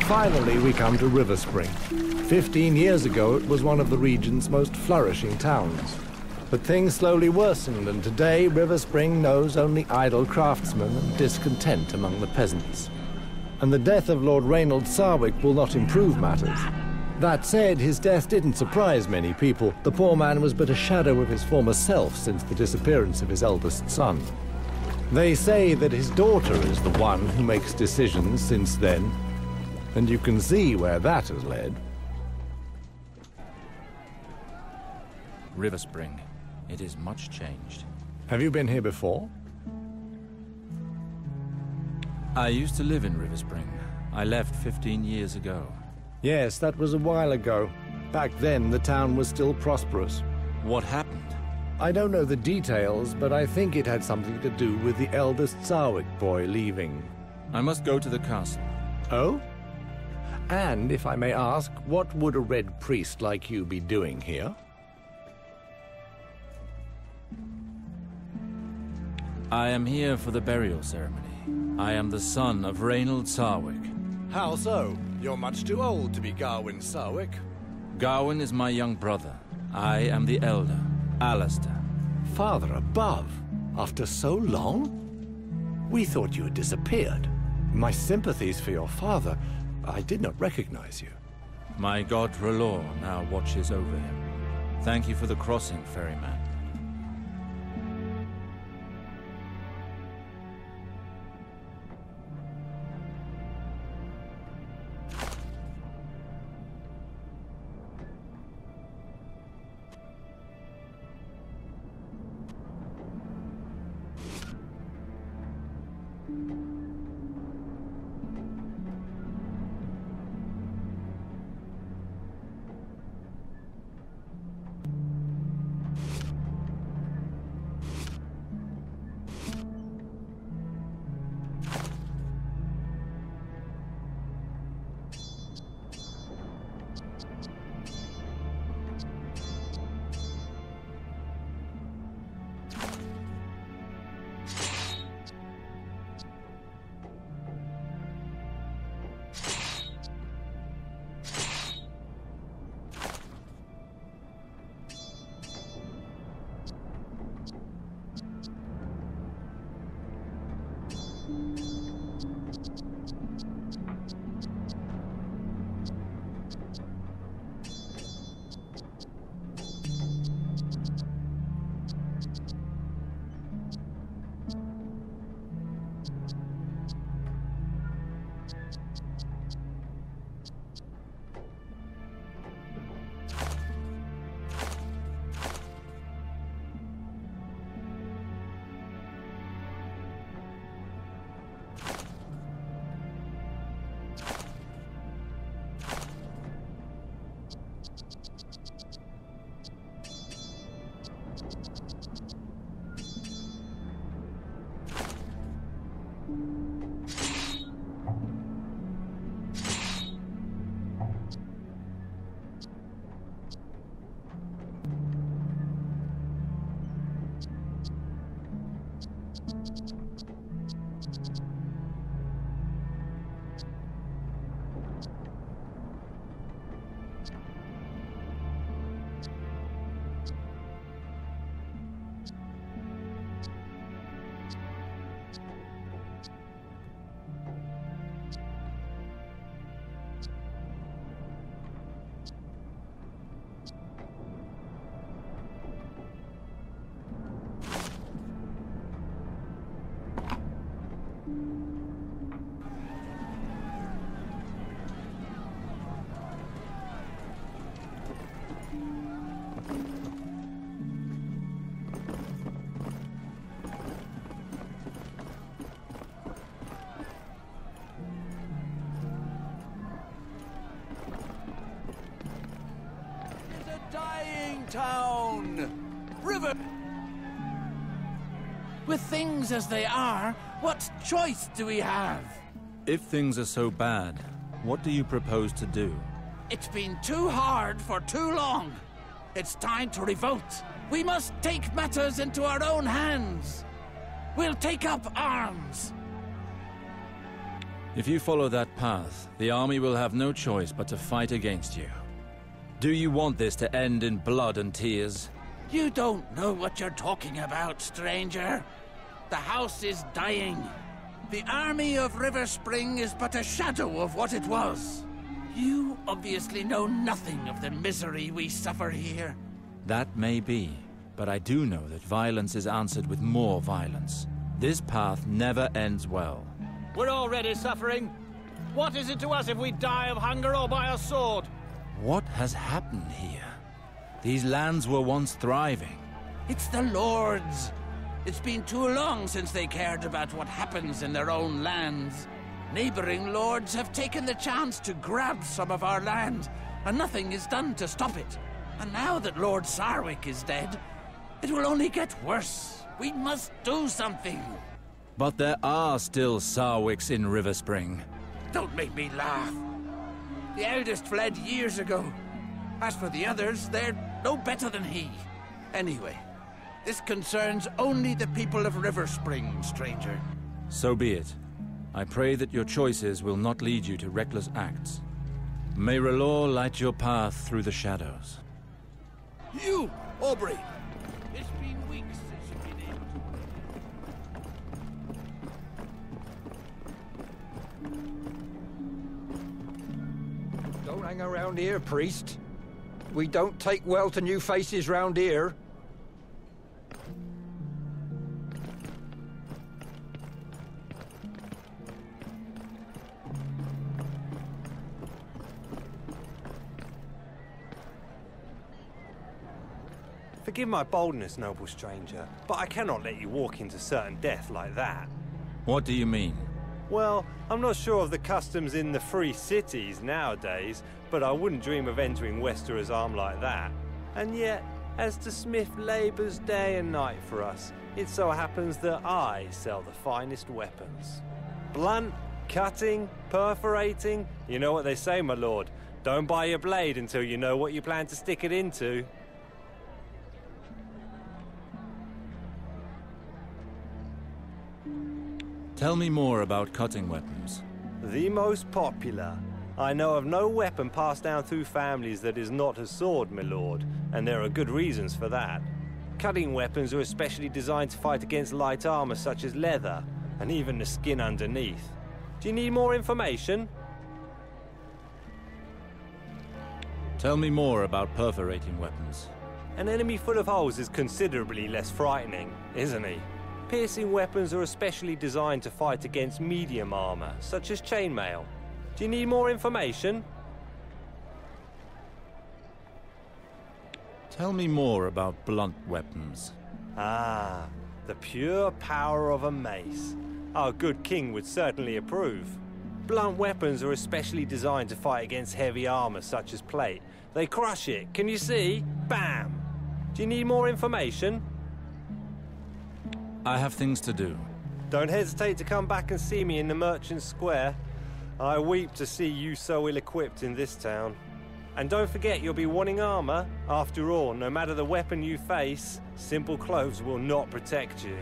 finally we come to River Spring. 15 years ago, it was one of the region's most flourishing towns. But things slowly worsened, and today River Spring knows only idle craftsmen and discontent among the peasants. And the death of Lord Reynold Sarwick will not improve matters. That said, his death didn't surprise many people. The poor man was but a shadow of his former self since the disappearance of his eldest son. They say that his daughter is the one who makes decisions since then, and you can see where that has led. River Spring. It is much changed. Have you been here before? I used to live in River Spring. I left 15 years ago. Yes, that was a while ago. Back then, the town was still prosperous. What happened? I don't know the details, but I think it had something to do with the eldest Sarwick boy leaving. I must go to the castle. Oh? And, if I may ask, what would a red priest like you be doing here? I am here for the burial ceremony. I am the son of Reynold Sarwick. How so? You're much too old to be Gawain Sarwick. Gawain is my young brother. I am the elder, Alistair. Father above? After so long? We thought you had disappeared. My sympathies for your father. I did not recognize you. My god R'hllor now watches over him. Thank you for the crossing, ferryman. Town! River! With things as they are, what choice do we have? If things are so bad, what do you propose to do? It's been too hard for too long. It's time to revolt. We must take matters into our own hands. We'll take up arms. If you follow that path, the army will have no choice but to fight against you. Do you want this to end in blood and tears? You don't know what you're talking about, stranger. The house is dying. The army of River Spring is but a shadow of what it was. You obviously know nothing of the misery we suffer here. That may be, but I do know that violence is answered with more violence. This path never ends well. We're already suffering. What is it to us if we die of hunger or by a sword? What has happened here? These lands were once thriving. It's the Lords. It's been too long since they cared about what happens in their own lands. Neighboring lords have taken the chance to grab some of our land, and nothing is done to stop it. And now that Lord Sarwick is dead, it will only get worse. We must do something. But there are still Sarwicks in River Spring. Don't make me laugh. The eldest fled years ago. As for the others, they're no better than he. Anyway, this concerns only the people of River Spring, stranger. So be it. I pray that your choices will not lead you to reckless acts. May R'hllor light your path through the shadows. You, Aubrey! It's been weeks since you've been able to... Don't hang around here, priest. We don't take well to new faces round here. Forgive my boldness, noble stranger, but I cannot let you walk into certain death like that. What do you mean? Well, I'm not sure of the customs in the free cities nowadays, but I wouldn't dream of entering Westerer's arm like that. And yet, as the smith labours day and night for us, it so happens that I sell the finest weapons. Blunt, cutting, perforating, you know what they say, my lord. Don't buy your blade until you know what you plan to stick it into. Tell me more about cutting weapons. The most popular. I know of no weapon passed down through families that is not a sword, my lord, and there are good reasons for that. Cutting weapons are especially designed to fight against light armor such as leather, and even the skin underneath. Do you need more information? Tell me more about perforating weapons. An enemy full of holes is considerably less frightening, isn't he? Piercing weapons are especially designed to fight against medium armor, such as chainmail. Do you need more information? Tell me more about blunt weapons. Ah, the pure power of a mace. Our good king would certainly approve. Blunt weapons are especially designed to fight against heavy armor such as plate. They crush it, can you see? Bam! Do you need more information? I have things to do. Don't hesitate to come back and see me in the Merchant Square. I weep to see you so ill-equipped in this town. And don't forget you'll be wanting armor. After all, no matter the weapon you face, simple clothes will not protect you.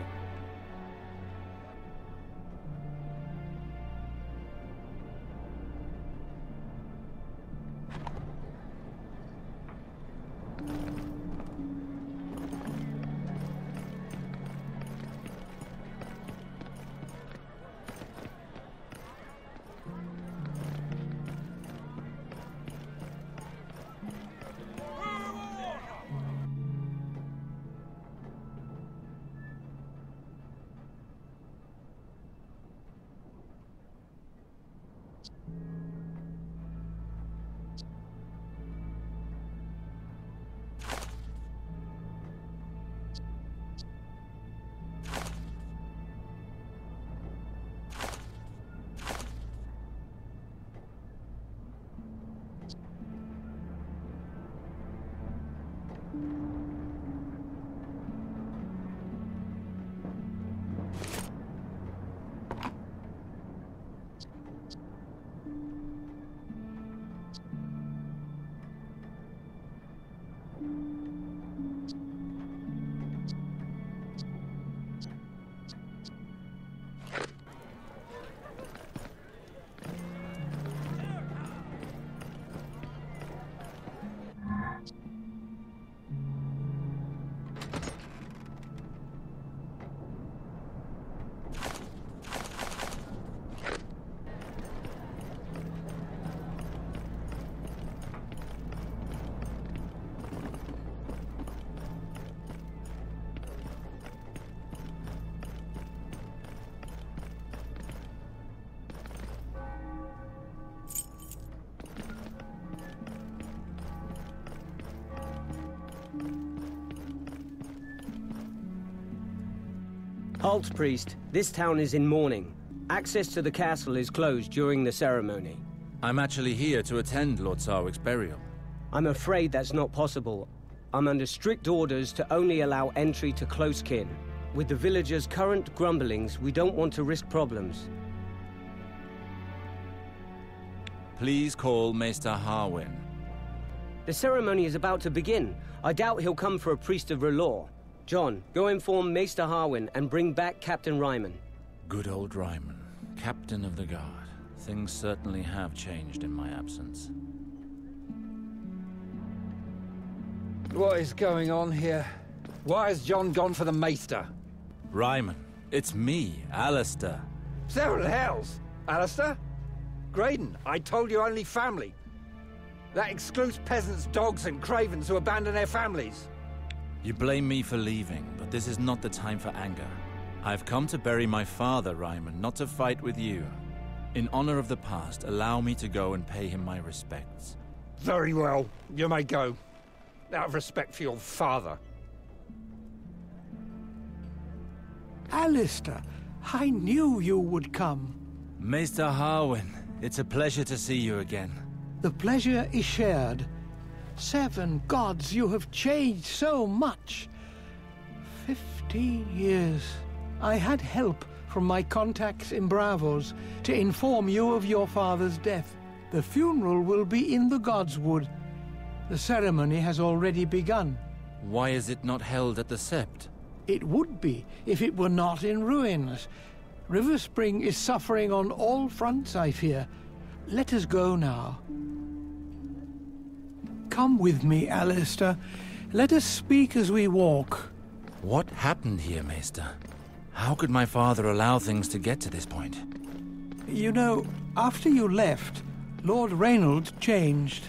Halt, priest. This town is in mourning. Access to the castle is closed during the ceremony. I'm actually here to attend Lord Sarwick's burial. I'm afraid that's not possible. I'm under strict orders to only allow entry to close kin. With the villagers' current grumblings, we don't want to risk problems. Please call Maester Harwin. The ceremony is about to begin. I doubt he'll come for a priest of R'hllor. John, go inform Maester Harwin and bring back Captain Ryman. Good old Ryman, Captain of the Guard. Things certainly have changed in my absence. What is going on here? Why has John gone for the Maester? Ryman, it's me, Alistair. Several hells! Alistair? Graydon, I told you only family. That excludes peasants, dogs, and cravens who abandon their families. You blame me for leaving, but this is not the time for anger. I've come to bury my father, Ryman, not to fight with you. In honor of the past, allow me to go and pay him my respects. Very well. You may go. Out of respect for your father. Alistair, I knew you would come. Maester Harwin, it's a pleasure to see you again. The pleasure is shared. 7 gods, you have changed so much. 15 years. I had help from my contacts in Bravos to inform you of your father's death. The funeral will be in the Godswood. The ceremony has already begun. Why is it not held at the Sept? It would be if it were not in ruins. River Spring is suffering on all fronts, I fear. Let us go now. Come with me, Alistair. Let us speak as we walk. What happened here, Maester? How could my father allow things to get to this point? You know, after you left, Lord Reynold changed.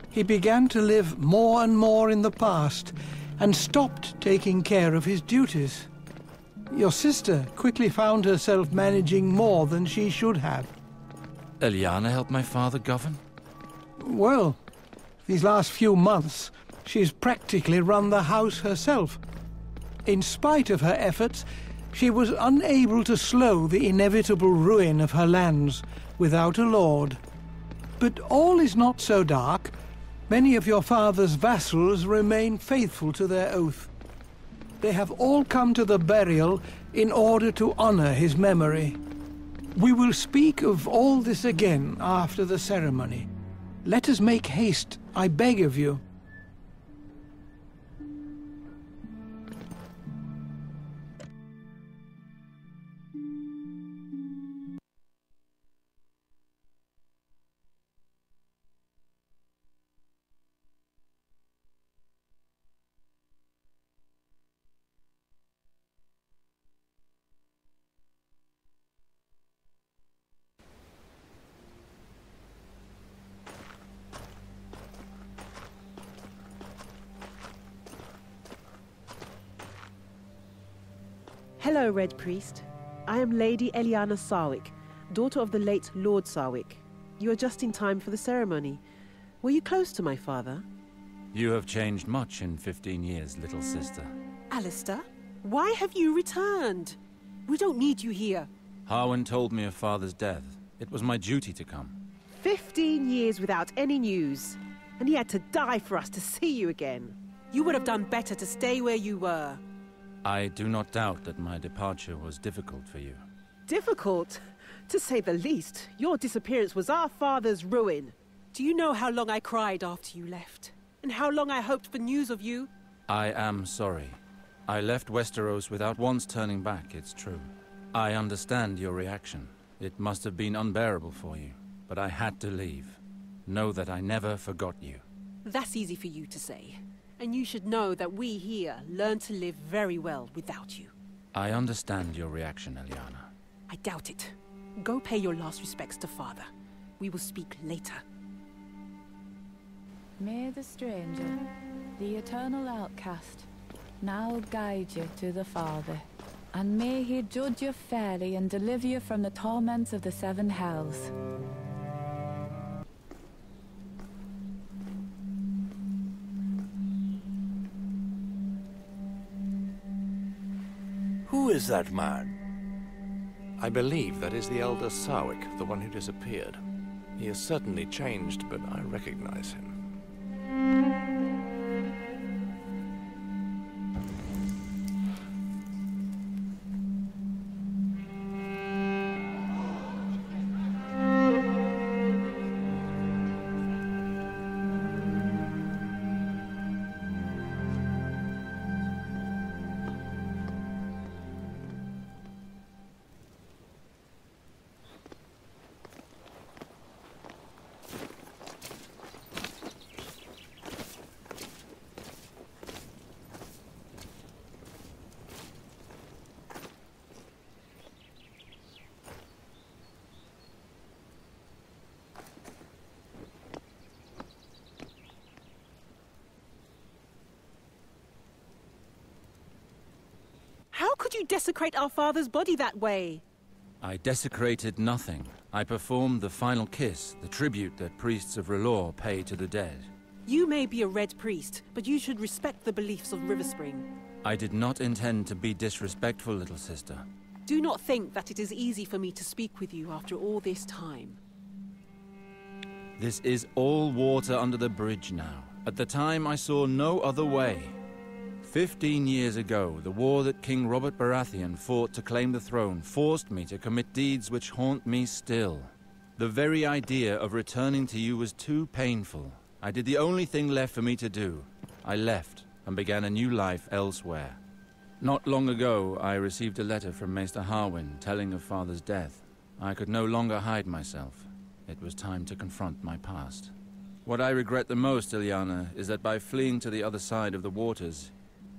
He began to live more and more in the past, and stopped taking care of his duties. Your sister quickly found herself managing more than she should have. Eliana helped my father govern? Well, these last few months, she's practically run the house herself. In spite of her efforts, she was unable to slow the inevitable ruin of her lands without a lord. But all is not so dark. Many of your father's vassals remain faithful to their oath. They have all come to the burial in order to honor his memory. We will speak of all this again after the ceremony. Let us make haste, I beg of you. Hello, Red Priest. I am Lady Eliana Sarwick, daughter of the late Lord Sarwick. You are just in time for the ceremony. Were you close to my father? You have changed much in 15 years, little sister. Alistair, why have you returned? We don't need you here. Harwin told me of father's death. It was my duty to come. 15 years without any news. And he had to die for us to see you again. You would have done better to stay where you were. I do not doubt that my departure was difficult for you. Difficult? To say the least. Your disappearance was our father's ruin. Do you know how long I cried after you left? And how long I hoped for news of you? I am sorry. I left Westeros without once turning back, it's true. I understand your reaction. It must have been unbearable for you. But I had to leave. Know that I never forgot you. That's easy for you to say. And you should know that we here learn to live very well without you. I understand your reaction, Eliana. I doubt it. Go pay your last respects to father. We will speak later. May the stranger, the eternal outcast, now guide you to the Father. And may he judge you fairly and deliver you from the torments of the 7 hells. Who is that man? I believe that is the elder Sarwick, the one who disappeared. He has certainly changed, but I recognize him. How could you desecrate our father's body that way? I desecrated nothing. I performed the final kiss, the tribute that priests of R'hllor pay to the dead. You may be a Red Priest, but you should respect the beliefs of Riverspring. I did not intend to be disrespectful, little sister. Do not think that it is easy for me to speak with you after all this time. This is all water under the bridge now. At the time, I saw no other way. 15 years ago, the war that King Robert Baratheon fought to claim the throne forced me to commit deeds which haunt me still. The very idea of returning to you was too painful. I did the only thing left for me to do. I left and began a new life elsewhere. Not long ago, I received a letter from Maester Harwin telling of Father's death. I could no longer hide myself. It was time to confront my past. What I regret the most, Ilyana, is that by fleeing to the other side of the waters,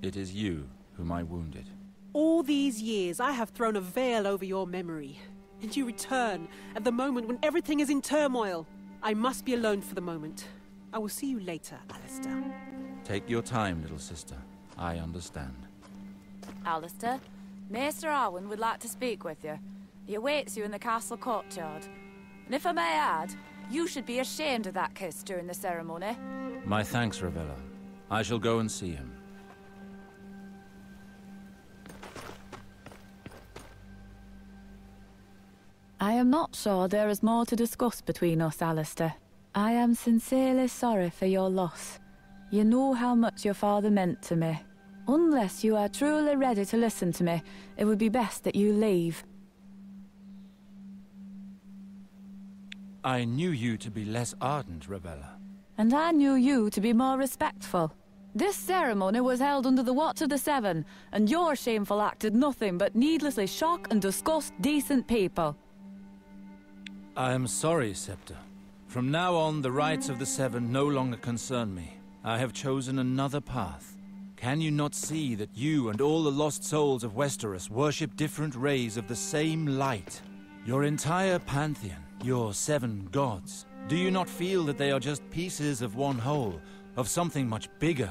it is you whom I wounded. All these years, I have thrown a veil over your memory. And you return at the moment when everything is in turmoil. I must be alone for the moment. I will see you later, Alistair. Take your time, little sister. I understand. Alistair, Maester Harwin would like to speak with you. He awaits you in the castle courtyard. And if I may add, you should be ashamed of that kiss during the ceremony. My thanks, Ravella. I shall go and see him. I am not sure there is more to discuss between us, Alistair. I am sincerely sorry for your loss. You know how much your father meant to me. Unless you are truly ready to listen to me, it would be best that you leave. I knew you to be less ardent, Ravella. And I knew you to be more respectful. This ceremony was held under the watch of the Seven, and your shameful act did nothing but needlessly shock and disgust decent people. I am sorry, Scepter. From now on, the rights of the Seven no longer concern me. I have chosen another path. Can you not see that you and all the lost souls of Westeros worship different rays of the same light? Your entire pantheon, your 7 gods, do you not feel that they are just pieces of one whole, of something much bigger?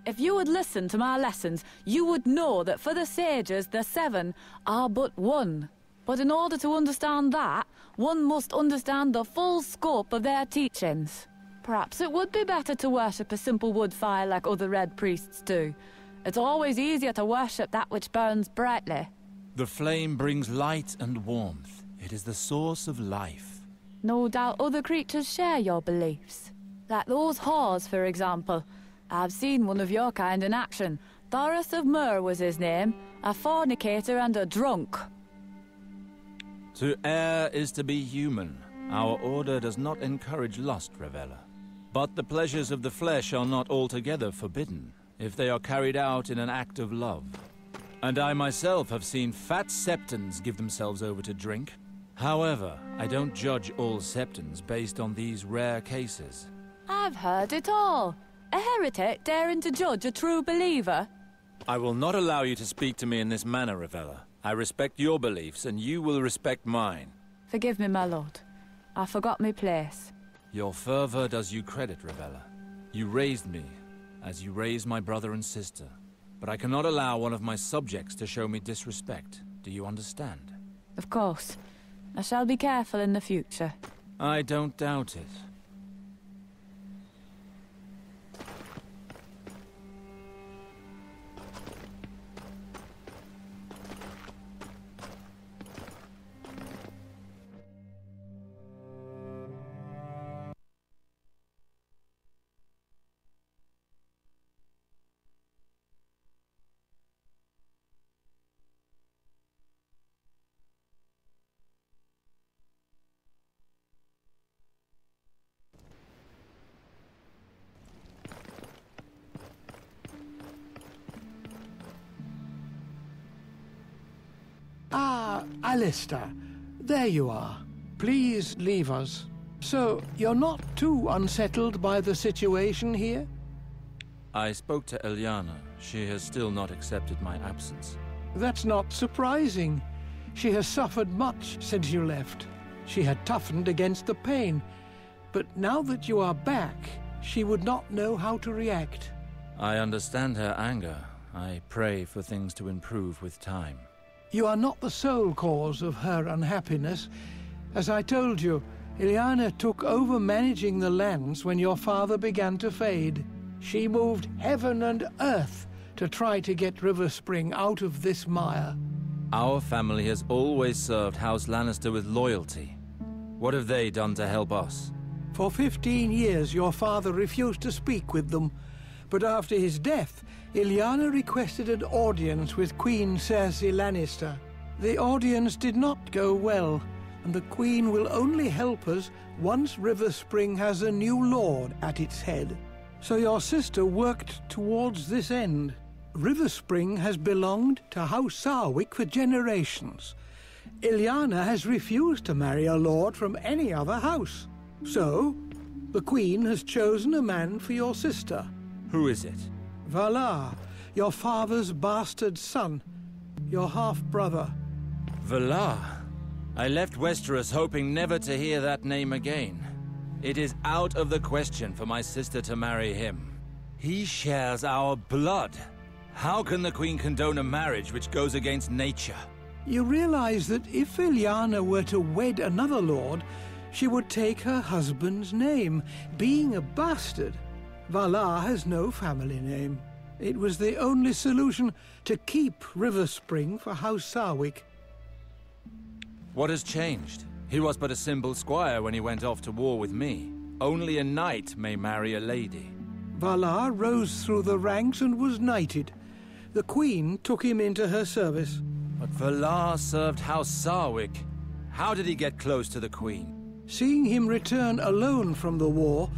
If you would listen to my lessons, you would know that for the sages, the 7 are but one. But in order to understand that, one must understand the full scope of their teachings. Perhaps it would be better to worship a simple wood fire like other Red Priests do. It's always easier to worship that which burns brightly. The flame brings light and warmth. It is the source of life. No doubt other creatures share your beliefs. Like those whores, for example. I've seen one of your kind in action. Thoros of Myr was his name. A fornicator and a drunk. To err is to be human. Our order does not encourage lust, Ravella. But the pleasures of the flesh are not altogether forbidden, if they are carried out in an act of love. And I myself have seen fat septons give themselves over to drink. However, I don't judge all septons based on these rare cases. I've heard it all. A heretic daring to judge a true believer? I will not allow you to speak to me in this manner, Ravella. I respect your beliefs, and you will respect mine. Forgive me, my lord. I forgot my place. Your fervor does you credit, Ravella. You raised me, as you raised my brother and sister. But I cannot allow one of my subjects to show me disrespect. Do you understand? Of course. I shall be careful in the future. I don't doubt it. Alistair, there you are. Please leave us. So, you're not too unsettled by the situation here? I spoke to Eliana. She has still not accepted my absence. That's not surprising. She has suffered much since you left. She had toughened against the pain. But now that you are back, she would not know how to react. I understand her anger. I pray for things to improve with time. You are not the sole cause of her unhappiness. As I told you, Eliana took over managing the lands when your father began to fade. She moved heaven and earth to try to get River Spring out of this mire. Our family has always served House Lannister with loyalty. What have they done to help us? For 15 years, your father refused to speak with them. But after his death, Eliana requested an audience with Queen Cersei Lannister. The audience did not go well, and the Queen will only help us once River Spring has a new lord at its head. So your sister worked towards this end. River Spring has belonged to House Sarwick for generations. Eliana has refused to marry a lord from any other house. So, the Queen has chosen a man for your sister. Who is it? Valar, your father's bastard son, your half-brother. Valar? I left Westeros hoping never to hear that name again. It is out of the question for my sister to marry him. He shares our blood. How can the Queen condone a marriage which goes against nature? You realize that if Eliana were to wed another lord, she would take her husband's name. Being a bastard, Valar has no family name. It was the only solution to keep River Spring for House Sarwick. What has changed? He was but a simple squire when he went off to war with me. Only a knight may marry a lady. Valar rose through the ranks and was knighted. The Queen took him into her service. But Valar served House Sarwick. How did he get close to the Queen? Seeing him return alone from the war,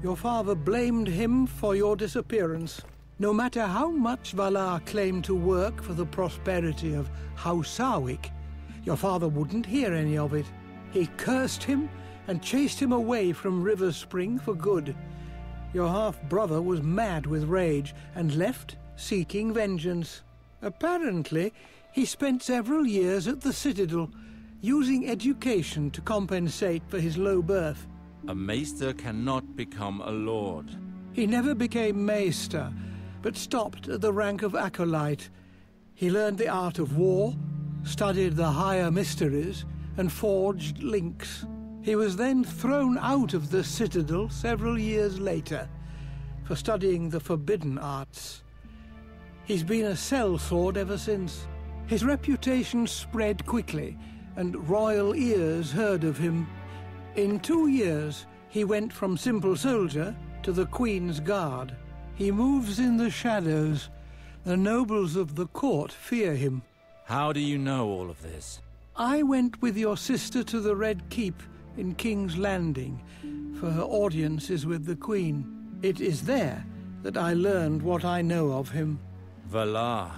your father blamed him for your disappearance. No matter how much Valar claimed to work for the prosperity of House Sarwick, your father wouldn't hear any of it. He cursed him and chased him away from River Spring for good. Your half-brother was mad with rage and left seeking vengeance. Apparently, he spent several years at the Citadel, using education to compensate for his low birth. A maester cannot become a lord. He never became maester, but stopped at the rank of acolyte. He learned the art of war, studied the higher mysteries, and forged links. He was then thrown out of the Citadel several years later for studying the forbidden arts. He's been a sellsword ever since. His reputation spread quickly, and royal ears heard of him. In 2 years, he went from simple soldier to the Queen's Guard. He moves in the shadows. The nobles of the court fear him. How do you know all of this? I went with your sister to the Red Keep in King's Landing for her audiences with the Queen. It is there that I learned what I know of him. Valar.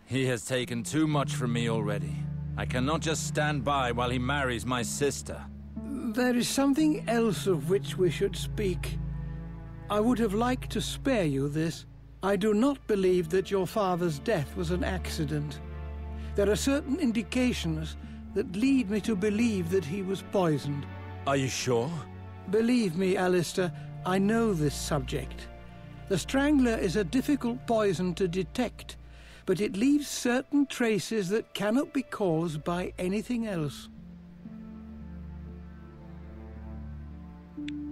He has taken too much from me already. I cannot just stand by while he marries my sister. There is something else of which we should speak. I would have liked to spare you this. I do not believe that your father's death was an accident. There are certain indications that lead me to believe that he was poisoned. Are you sure? Believe me, Alistair, I know this subject. The Strangler is a difficult poison to detect, but it leaves certain traces that cannot be caused by anything else.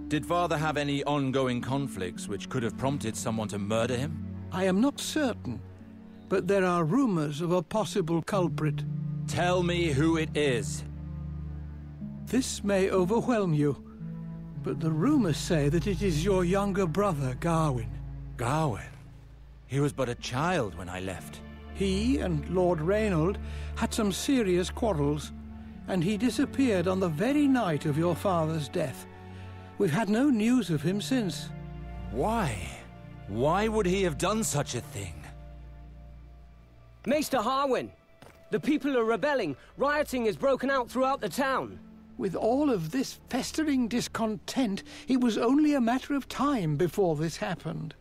Did Father have any ongoing conflicts which could have prompted someone to murder him? I am not certain, but there are rumors of a possible culprit. Tell me who it is. This may overwhelm you, but the rumors say that it is your younger brother, Garwin. Garwin? He was but a child when I left. He and Lord Reynold had some serious quarrels, and he disappeared on the very night of your father's death. We've had no news of him since. Why? Why would he have done such a thing? Maester Harwin, The people are rebelling. Rioting has broken out throughout the town. With all of this festering discontent, it was only a matter of time before this happened.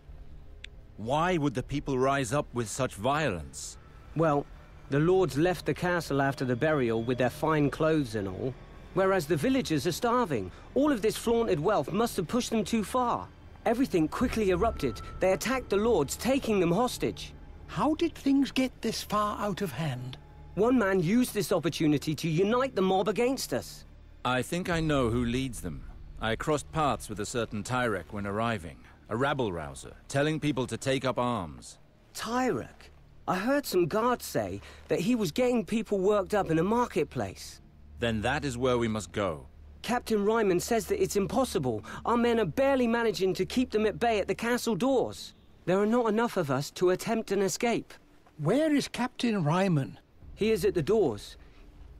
Why would the people rise up with such violence? Well, the lords left the castle after the burial with their fine clothes and all, whereas the villagers are starving. All of this flaunted wealth must have pushed them too far. Everything quickly erupted. They attacked the lords, taking them hostage. How did things get this far out of hand? One man used this opportunity to unite the mob against us. I think I know who leads them. I crossed paths with a certain Tyrek when arriving, a rabble-rouser, telling people to take up arms. Tyrek? I heard some guards say that he was getting people worked up in a marketplace. Then that is where we must go. Captain Ryman says that it's impossible. Our men are barely managing to keep them at bay at the castle doors. There are not enough of us to attempt an escape. Where is Captain Ryman? He is at the doors.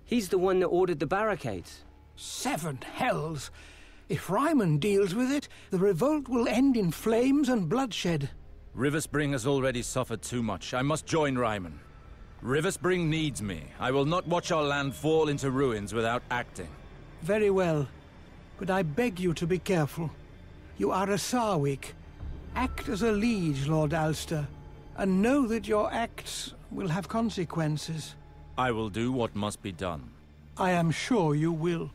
He's the one that ordered the barricades. 7 hells! If Ryman deals with it, the revolt will end in flames and bloodshed. Riverspring has already suffered too much. I must join Ryman. Riverspring needs me. I will not watch our land fall into ruins without acting. Very well, but I beg you to be careful. You are a Sarwick. Act as a liege, Lord Alster, and know that your acts will have consequences. I will do what must be done. I am sure you will.